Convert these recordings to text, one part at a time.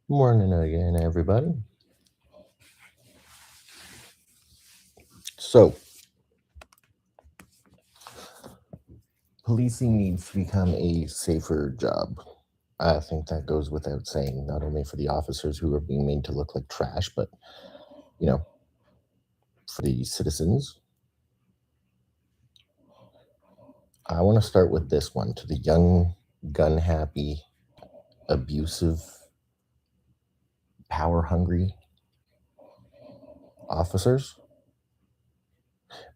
Morning again, everybody. So, policing needs to become a safer job. I think that goes without saying, not only for the officers who are being made to look like trash, but, you know, for the citizens. I want to start with this one to the young, gun happy, abusive, power hungry officers.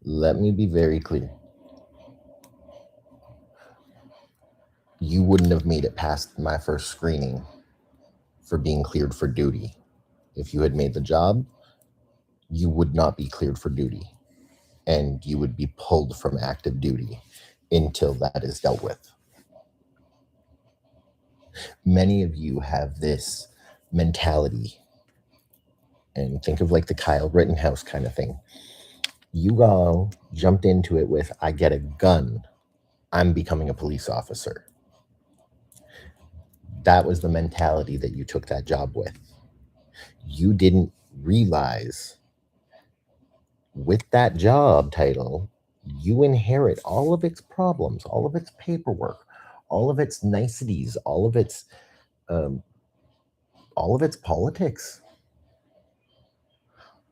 Let me be very clear. You wouldn't have made it past my first screening for being cleared for duty. If you had made the job, you would not be cleared for duty and you would be pulled from active duty until that is dealt with. Many of you have this mentality, and think of like the Kyle Rittenhouse kind of thing. You all jumped into it with, I get a gun, I'm becoming a police officer. That was the mentality that you took that job with. You didn't realize with that job title, you inherit all of its problems, all of its paperwork, all of its niceties, all of its politics,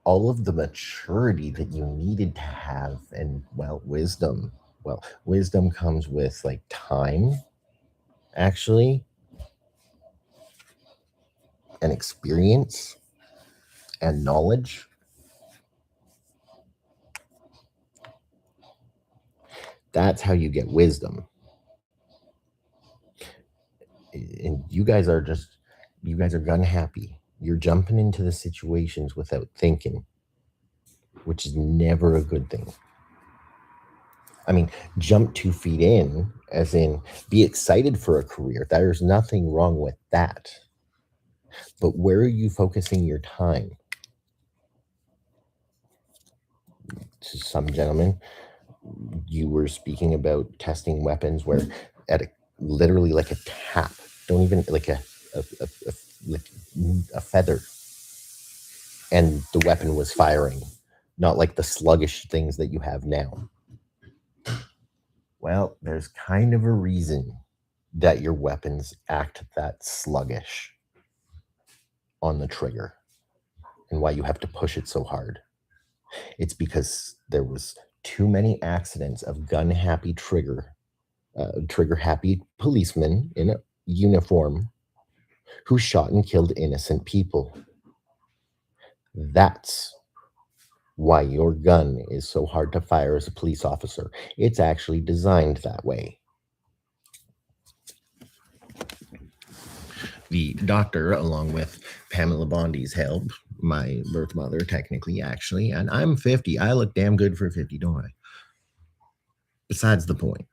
all of the maturity that you needed to have, and wisdom. Well, wisdom comes with like time, actually, and experience and knowledge. That's how you get wisdom. And you guys are gun happy. You're jumping into the situations without thinking, which is never a good thing. I mean, jump 2 feet in, as in be excited for a career. There's nothing wrong with that. But where are you focusing your time? To some gentlemen, you were speaking about testing weapons where at literally like a tap, don't even like a feather, and the weapon was firing, not like the sluggish things that you have now. Well, there's kind of a reason that your weapons act that sluggish on the trigger and why you have to push it so hard. It's because there was too many accidents of gun happy trigger happy policemen in a uniform who shot and killed innocent people. That's why your gun is so hard to fire as a police officer. It's actually designed that way. The doctor, along with Pamela Bondi's help, my birth mother, technically, actually, and I'm 50. I look damn good for 50, don't I? Besides the point.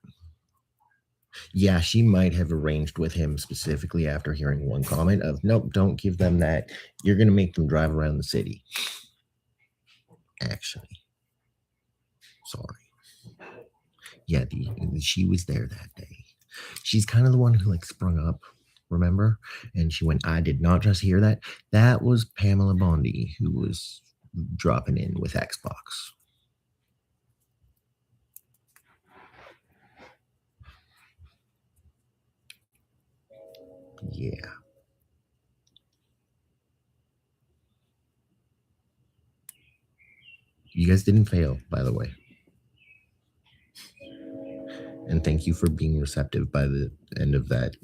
Yeah, she might have arranged with him specifically after hearing one comment of, nope, don't give them that. You're going to make them drive around the city. Actually. Sorry. Yeah, she was there that day. She's kind of the one who like sprung up, remember? And she went, I did not just hear that. That was Pamela Bondi who was dropping in with Xbox. Yeah. You guys didn't fail, by the way. And thank you for being receptive by the end of that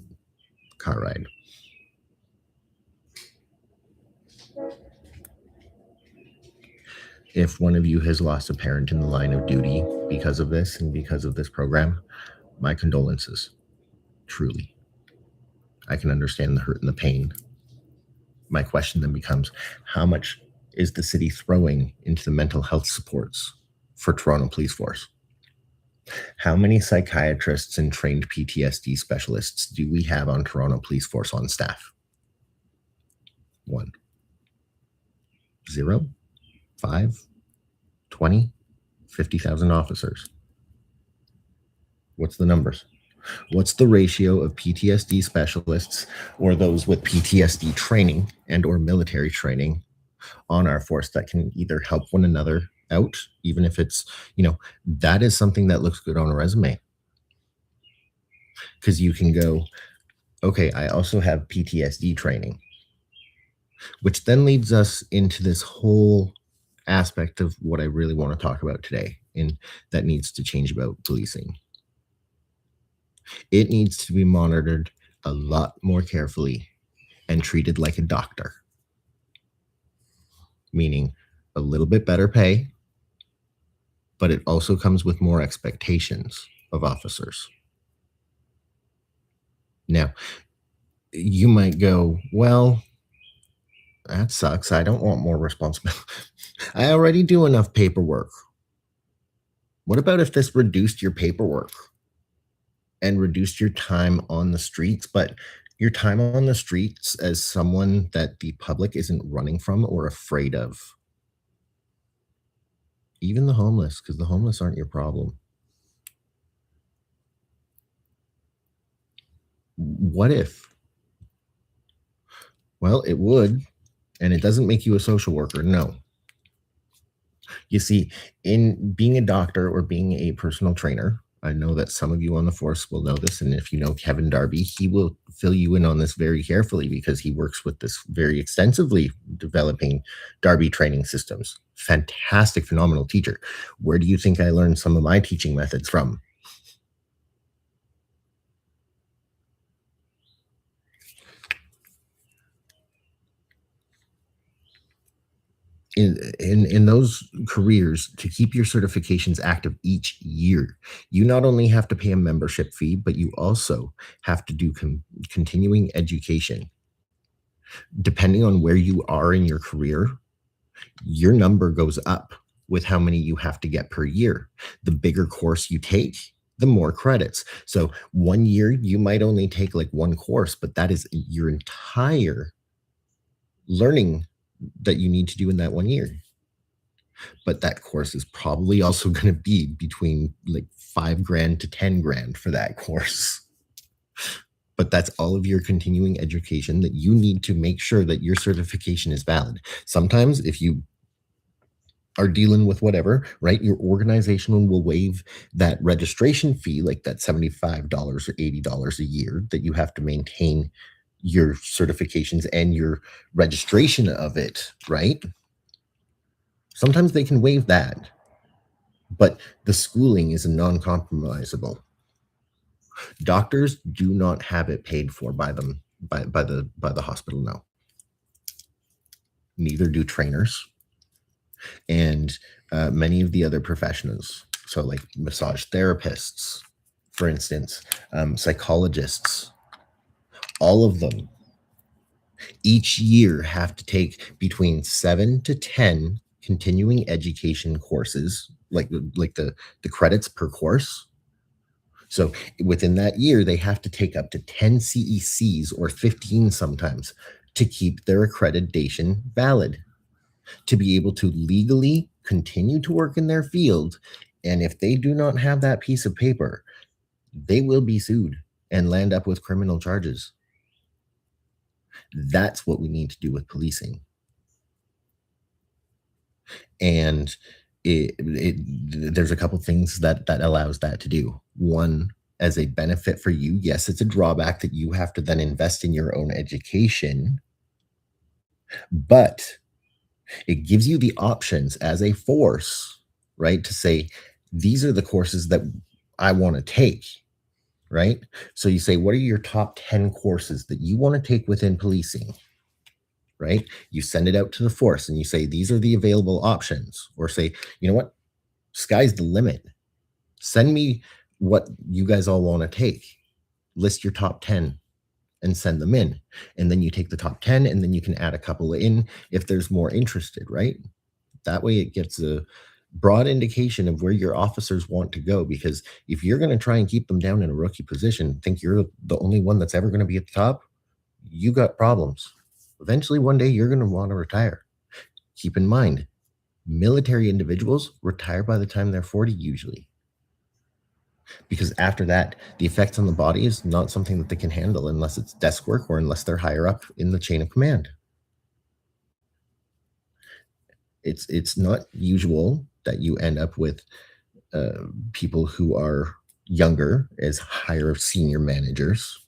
car ride. If one of you has lost a parent in the line of duty because of this and because of this program, my condolences. Truly. I can understand the hurt and the pain. My question then becomes, how much is the city throwing into the mental health supports for Toronto Police Force? How many psychiatrists and trained PTSD specialists do we have on Toronto Police Force on staff? 1. 0. 5. 20. 50,000 officers. What's the numbers? What's the ratio of PTSD specialists or those with PTSD training and or military training on our force that can either help one another out, even if it's, that is something that looks good on a resume. Because you can go, okay, I also have PTSD training, which then leads us into this whole aspect of what I really want to talk about today, and that needs to change about policing. It needs to be monitored a lot more carefully and treated like a doctor, meaning a little bit better pay, but it also comes with more expectations of officers. Now, you might go, well, that sucks. I don't want more responsibility. I already do enough paperwork. What about if this reduced your paperwork and reduced your time on the streets, but your time on the streets as someone that the public isn't running from or afraid of? Even the homeless, because the homeless aren't your problem. What if? Well, it would, and it doesn't make you a social worker, no. You see, in being a doctor or being a personal trainer, I know that some of you on the force will know this. And if you know Kevin Darby, he will fill you in on this very carefully because he works with this very extensively, developing Darby training systems. Fantastic, phenomenal teacher. Where do you think I learned some of my teaching methods from? In those careers, to keep your certifications active each year, you not only have to pay a membership fee, but you also have to do continuing education. Depending on where you are in your career, your number goes up with how many you have to get per year. The bigger course you take, the more credits. So 1 year, you might only take like one course, but that is your entire learning that you need to do in that 1 year. But that course is probably also going to be between like $5,000 to $10,000 for that course. But that's all of your continuing education that you need to make sure that your certification is valid. Sometimes if you are dealing with whatever, right, your organization will waive that registration fee, like that $75 or $80 a year that you have to maintain your certifications and your registration of it, right? Sometimes they can waive that, but the schooling is non-compromisable. Doctors do not have it paid for by them by the hospital. No, neither do trainers and many of the other professionals. So, like massage therapists, for instance, psychologists, all of them each year have to take between 7 to 10 continuing education courses, like the credits per course. So within that year, they have to take up to 10 CECs or 15 sometimes to keep their accreditation valid, to be able to legally continue to work in their field. And if they do not have that piece of paper, they will be sued and land up with criminal charges. That's what we need to do with policing. And there's a couple things that allows that to do. One, as a benefit for you, yes, it's a drawback that you have to then invest in your own education, but it gives you the options as a force, right, to say, these are the courses that I want to take, right? So you say, what are your top 10 courses that you want to take within policing? Right? You send it out to the force and you say, these are the available options, or say, you know what? Sky's the limit. Send me what you guys all want to take. List your top 10 and send them in. And then you take the top 10 and then you can add a couple in if there's more interested, right? That way it gets a broad indication of where your officers want to go. Because if you're going to try and keep them down in a rookie position, think you're the only one that's ever going to be at the top, you got problems. Eventually, one day, you're going to want to retire. Keep in mind, military individuals retire by the time they're 40 usually. because after that, the effects on the body is not something that they can handle unless it's desk work or unless they're higher up in the chain of command. It's not usual that you end up with people who are younger as higher senior managers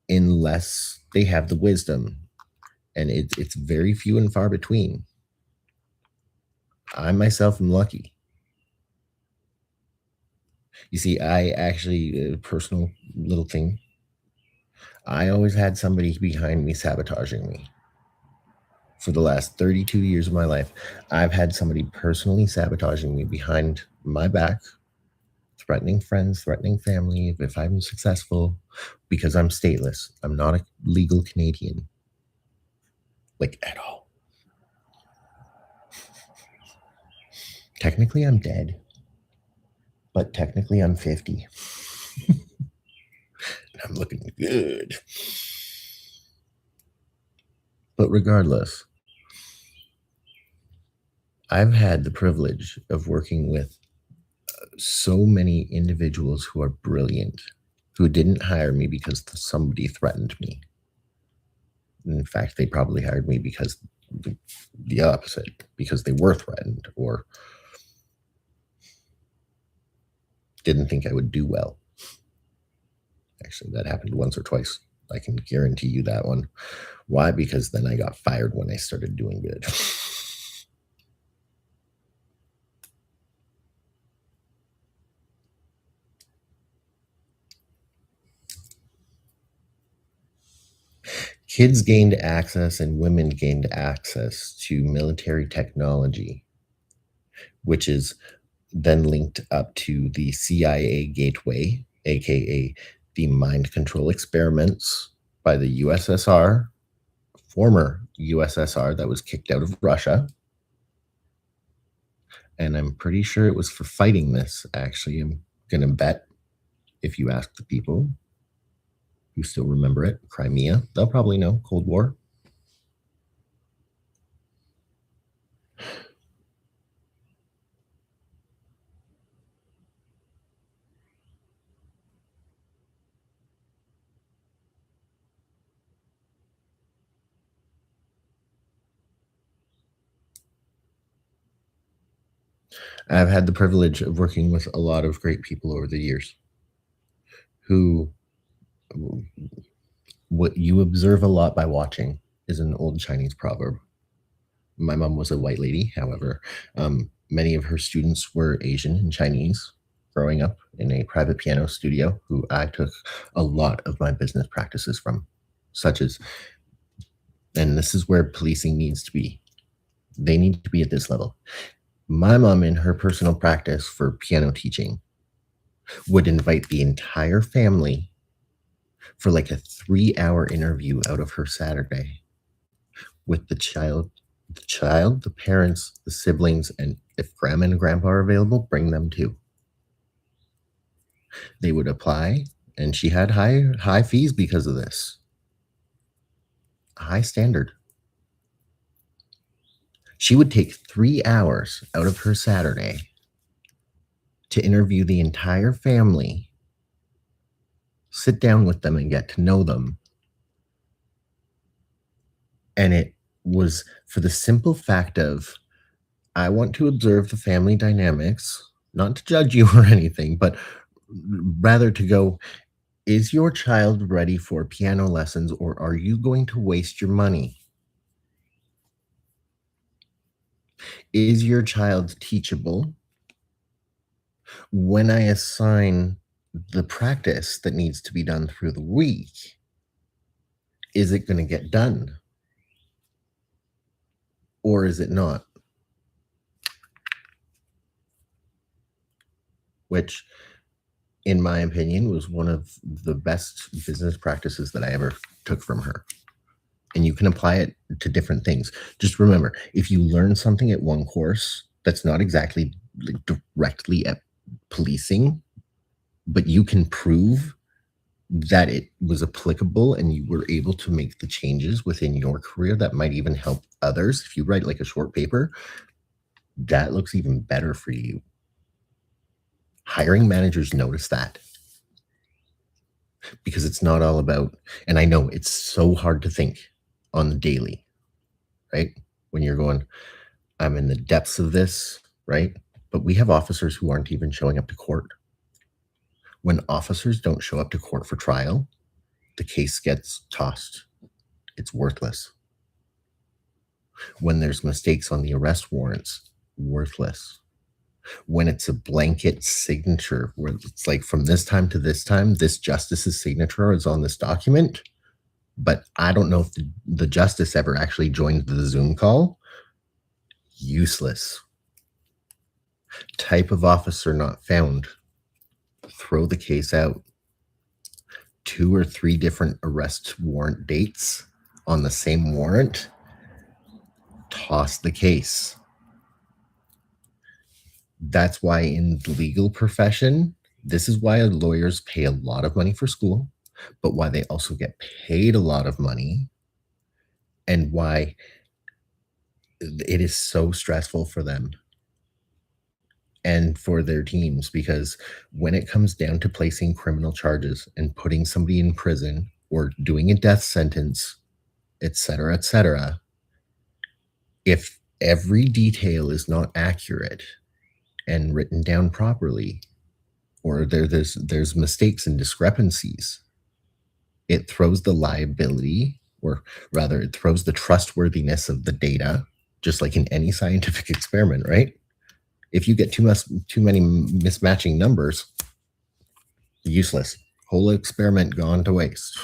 unless they have the wisdom, and it's very few and far between. I myself am lucky. You see, I actually, personal little thing, I always had somebody behind me sabotaging me. For the last 32 years of my life, I've had somebody personally sabotaging me behind my back, threatening friends, threatening family if I'm successful, because I'm stateless. I'm not a legal Canadian, like at all. Technically, I'm dead, but technically, I'm 50. I'm looking good. But regardless, I've had the privilege of working with so many individuals who are brilliant, who didn't hire me because somebody threatened me. In fact, they probably hired me because the opposite, because they were threatened or didn't think I would do well. Actually, that happened once or twice. I can guarantee you that one. Why? Because then I got fired when I started doing good. Kids gained access and women gained access to military technology, which is then linked up to the CIA gateway, aka the mind control experiments by the USSR, former USSR that was kicked out of Russia. And I'm pretty sure it was for fighting this, actually. I'm going to bet if you ask the people who still remember it, Crimea, they'll probably know, Cold War. I've had the privilege of working with a lot of great people over the years who, what you observe a lot by watching is an old Chinese proverb. My mom was a white lady, however, many of her students were Asian and Chinese growing up in a private piano studio who I took a lot of my business practices from, such as, and this is where policing needs to be. They need to be at this level. My mom, in her personal practice for piano teaching, would invite the entire family for like a 3-hour interview out of her Saturday with the parents, the siblings, and if grandma and grandpa are available, bring them too. They would apply, and she had high fees because of this. High standard. She would take 3 hours out of her Saturday to interview the entire family, sit down with them and get to know them. And it was for the simple fact of, I want to observe the family dynamics, not to judge you or anything, but rather to go, is your child ready for piano lessons or are you going to waste your money? Is your child teachable? When I assign the practice that needs to be done through the week, is it going to get done? Or is it not? Which, in my opinion, was one of the best business practices that I ever took from her. And you can apply it to different things. Just remember, if you learn something at one course that's not exactly directly at policing, but you can prove that it was applicable and you were able to make the changes within your career that might even help others. If you write like a short paper, that looks even better for you. Hiring managers notice that because it's not all about, and I know it's so hard to think on the daily, right? When you're going, I'm in the depths of this, right? But we have officers who aren't even showing up to court. When officers don't show up to court for trial, the case gets tossed. It's worthless. When there's mistakes on the arrest warrants, worthless. When it's a blanket signature where it's like from this time to this time, this justice's signature is on this document, but I don't know if the justice ever actually joined the Zoom call, useless. Type of officer not found, throw the case out. 2 or 3 different arrest warrant dates on the same warrant, toss the case. That's why in the legal profession, this is why lawyers pay a lot of money for school, but why they also get paid a lot of money, and why it is so stressful for them and for their teams, because when it comes down to placing criminal charges and putting somebody in prison or doing a death sentence, et cetera, if every detail is not accurate and written down properly, or there's mistakes and discrepancies, it throws the liability, or rather it throws the trustworthiness of the data, just like in any scientific experiment, right? If you get too many mismatching numbers, useless. Whole experiment gone to waste.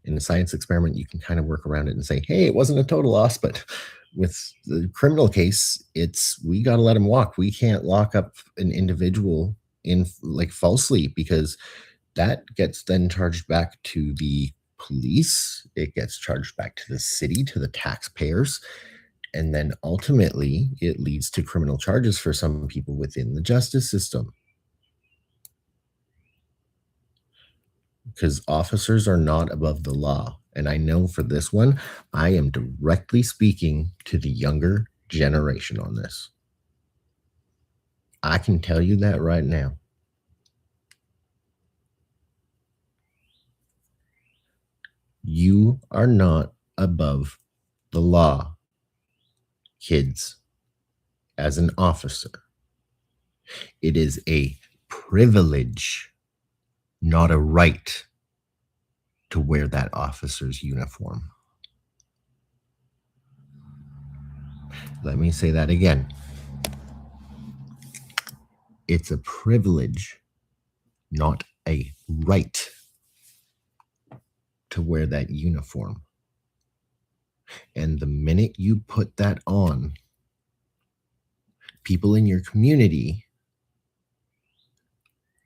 In a science experiment, you can kind of work around it and say, hey, it wasn't a total loss, but with the criminal case, we got to let him walk. We can't lock up an individual in like falsely, because that gets then charged back to the police. It gets charged back to the city, to the taxpayers. And then ultimately it leads to criminal charges for some people within the justice system. Because officers are not above the law. And I know for this one, I am directly speaking to the younger generation on this. I can tell you that right now. You are not above the law, kids, as an officer. It is a privilege, not a right, to wear that officer's uniform. Let me say that again. It's a privilege, not a right, to wear that uniform. And the minute you put that on, people in your community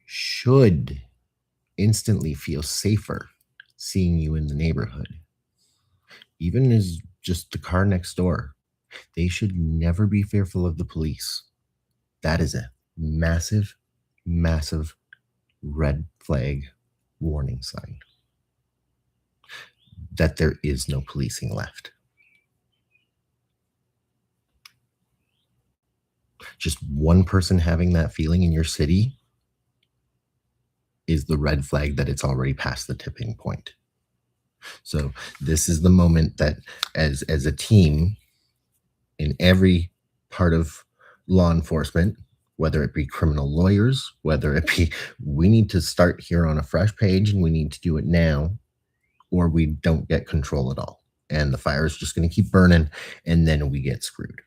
should instantly feel safer seeing you in the neighborhood. Even as just the car next door, they should never be fearful of the police. That is a massive, massive red flag warning sign that there is no policing left. Just one person having that feeling in your city is the red flag that it's already past the tipping point. So this is the moment that as a team in every part of law enforcement, whether it be criminal lawyers, whether it be, we need to start here on a fresh page and we need to do it now, or we don't get control at all. And the fire is just going to keep burning and then we get screwed.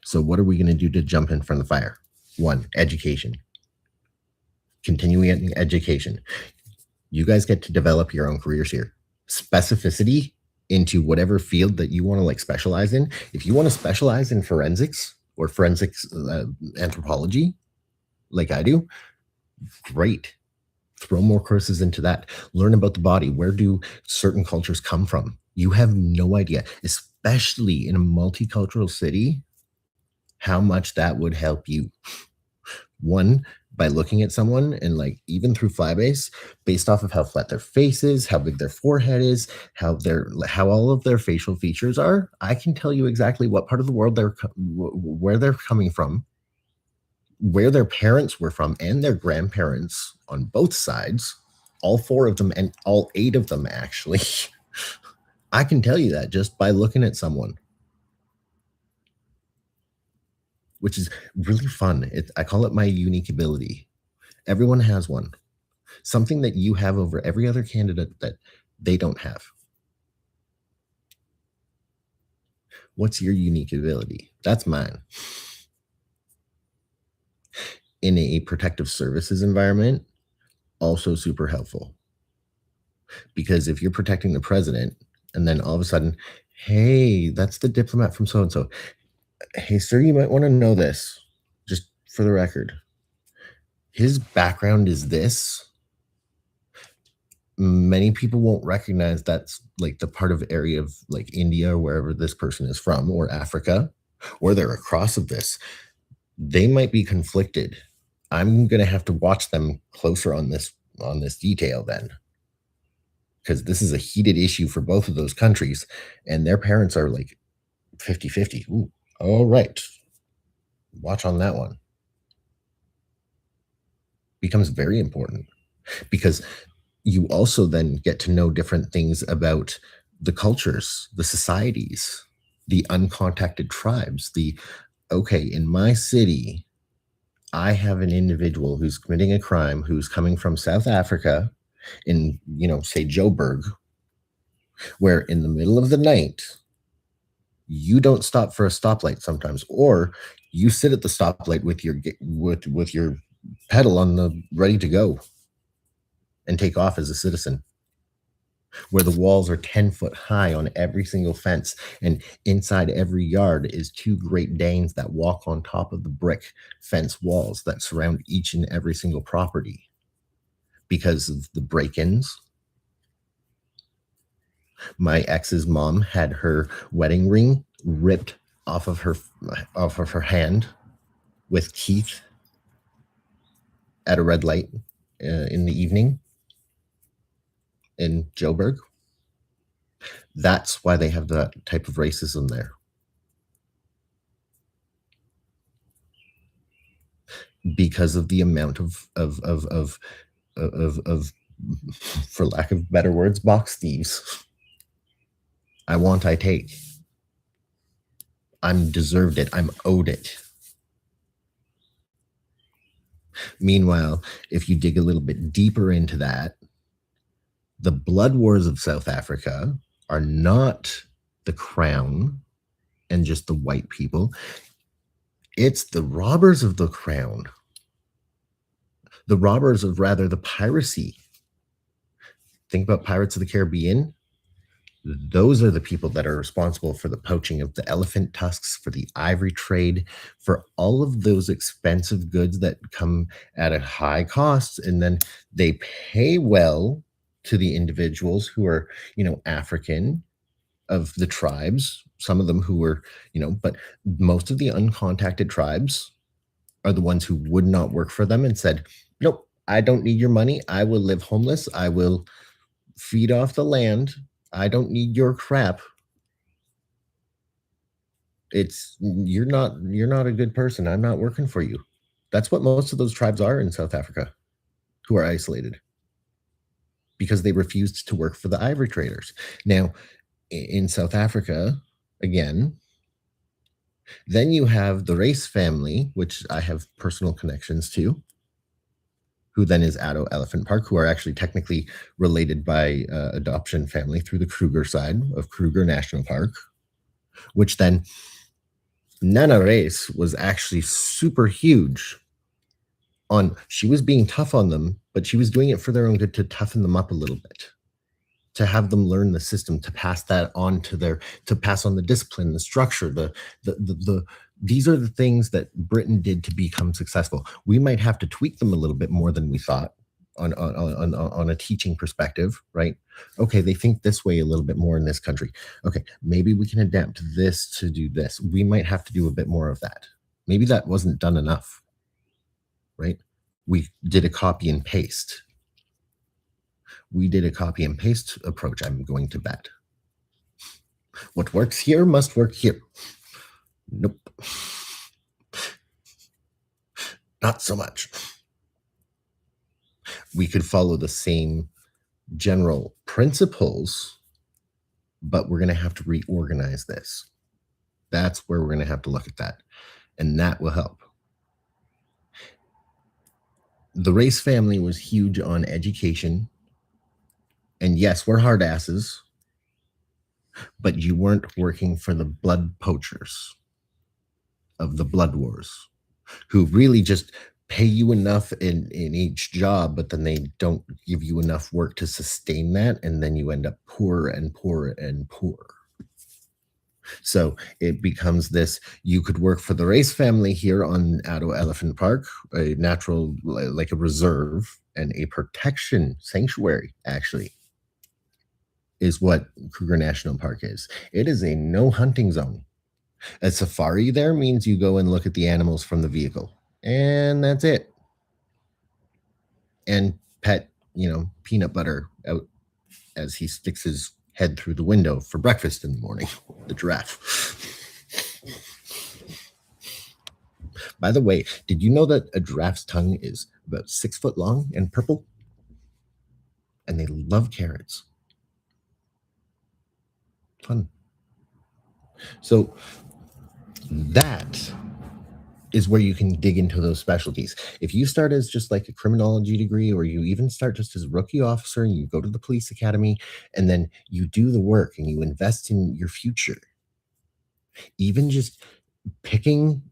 So what are we going to do to jump in from the fire? 1, education. Continuing education. You guys get to develop your own careers here. Specificity into whatever field that you want to like specialize in. If you want to specialize in forensics or forensics anthropology, like I do, great. Throw more courses into that. Learn about the body. Where do certain cultures come from? You have no idea, especially in a multicultural city, how much that would help you. 1, by looking at someone and like even through Flybase, based off of how flat their face is, how big their forehead is, how all of their facial features are, I can tell you exactly what part of the world where they're coming from, where their parents were from and their grandparents on both sides, all four of them and all eight of them actually. I can tell you that just by looking at someone, which is really fun. I call it my unique ability. Everyone has one, something that you have over every other candidate that they don't have. What's your unique ability? That's mine. In a protective services environment, also super helpful. Because if you're protecting the president and then all of a sudden, hey, that's the diplomat from so and so. Hey, sir, you might want to know this, just for the record. His background is this. Many people won't recognize that's like the part of area of like India or wherever this person is from, or Africa, or they're across of this. They might be conflicted. I'm gonna have to watch them closer on this detail then, because this is a heated issue for both of those countries, and their parents are like 50-50. Ooh, all right. Watch on that one. Becomes very important because you also then get to know different things about the cultures, the societies, the uncontacted tribes, okay, in my city, I have an individual who's committing a crime who's coming from South Africa in, say Joburg, where in the middle of the night, you don't stop for a stoplight sometimes, or you sit at the stoplight with your pedal on the ready to go and take off as a citizen, where the walls are 10 foot high on every single fence, and inside every yard is two Great Danes that walk on top of the brick fence walls that surround each and every single property because of the break-ins. My ex's mom had her wedding ring ripped off of her hand with teeth at a red light in the evening in Joburg. That's why they have that type of racism there. Because of the amount of for lack of better words, box thieves. I take. I'm deserved it. I'm owed it. Meanwhile, if you dig a little bit deeper into that, the blood wars of South Africa are not the crown and just the white people. It's the robbers of the crown. The robbers of rather the piracy. Think about Pirates of the Caribbean. Those are the people that are responsible for the poaching of the elephant tusks, for the ivory trade, for all of those expensive goods that come at a high cost. And then they pay well to the individuals who are, African of the tribes, some of them who were, but most of the uncontacted tribes are the ones who would not work for them and said, nope, I don't need your money. I will live homeless. I will feed off the land. I don't need your crap. You're not a good person. I'm not working for you. That's what most of those tribes are in South Africa, who are isolated because they refused to work for the ivory traders. Now, in South Africa, again, then you have the race family, which I have personal connections to, who then is Addo Elephant Park, who are actually technically related by adoption family through the Kruger side of Kruger National Park, which then Nana Race was actually super huge on, she was being tough on them, but she was doing it for their own good to toughen them up a little bit, to have them learn the system, to pass that on to pass on the discipline, the structure, these are the things that Britain did to become successful. We might have to tweak them a little bit more than we thought on a teaching perspective, right? Okay, they think this way a little bit more in this country. Okay, maybe we can adapt this to do this. We might have to do a bit more of that. Maybe that wasn't done enough, right? We did a copy and paste. We did a copy and paste approach, I'm going to bet. What works here must work here. Nope. Not so much. We could follow the same general principles, but we're going to have to reorganize this. That's where we're going to have to look at that. And that will help. The race family was huge on education. And yes, we're hard asses, but you weren't working for the blood poachers of the blood wars who really just pay you enough in each job, but then they don't give you enough work to sustain that. And then you end up poorer and poorer and poorer. So it becomes this, you could work for the race family here on Addo Elephant Park, a natural, like a reserve and a protection sanctuary, actually, is what Kruger National Park is. It is a no hunting zone. A safari there means you go and look at the animals from the vehicle, and that's it. And pet, peanut butter out as he sticks his head through the window for breakfast in the morning, the giraffe. By the way, did you know that a giraffe's tongue is about 6 foot long and purple? And they love carrots. Fun. So that is where you can dig into those specialties. If you start as just like a criminology degree, or you even start just as a rookie officer and you go to the police academy and then you do the work and you invest in your future, even just picking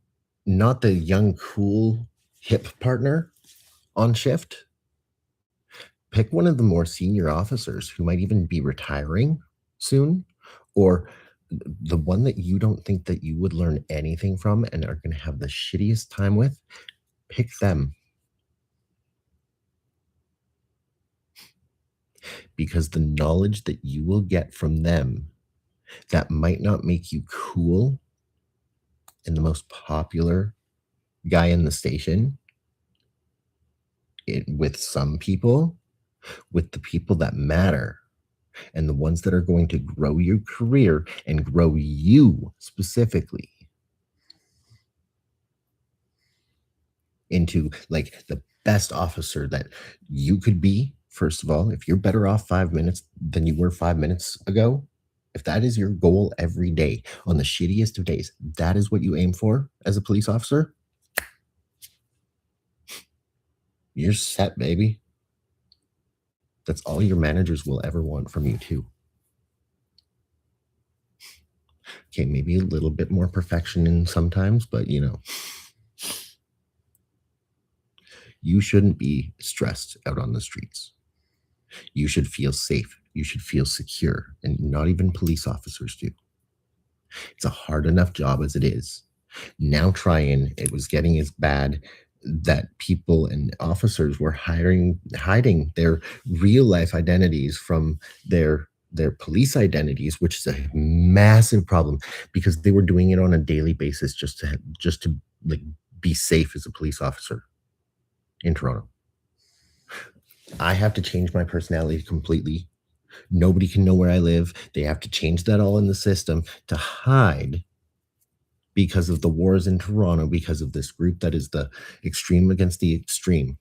not the young, cool, hip partner on shift, pick one of the more senior officers who might even be retiring soon, or the one that you don't think that you would learn anything from and are going to have the shittiest time with. Pick them, because the knowledge that you will get from them that might not make you cool and the most popular guy in the station, with some people, with the people that matter and the ones that are going to grow your career and grow you specifically into like the best officer that you could be. First of all, if you're better off 5 minutes than you were 5 minutes ago, if that is your goal every day on the shittiest of days, that is what you aim for as a police officer, you're set, baby. That's all your managers will ever want from you, too. Okay, maybe a little bit more perfection in sometimes, but you shouldn't be stressed out on the streets. You should feel safe. You should feel secure, and not even police officers do. It's a hard enough job as it is. Now it was getting as bad that people and officers were hiding their real life identities from their police identities, which is a massive problem because they were doing it on a daily basis just to like be safe as a police officer in Toronto. I have to change my personality completely. Nobody can know where I live. They have to change that all in the system to hide because of the wars in Toronto, because of this group that is the extreme against the extreme.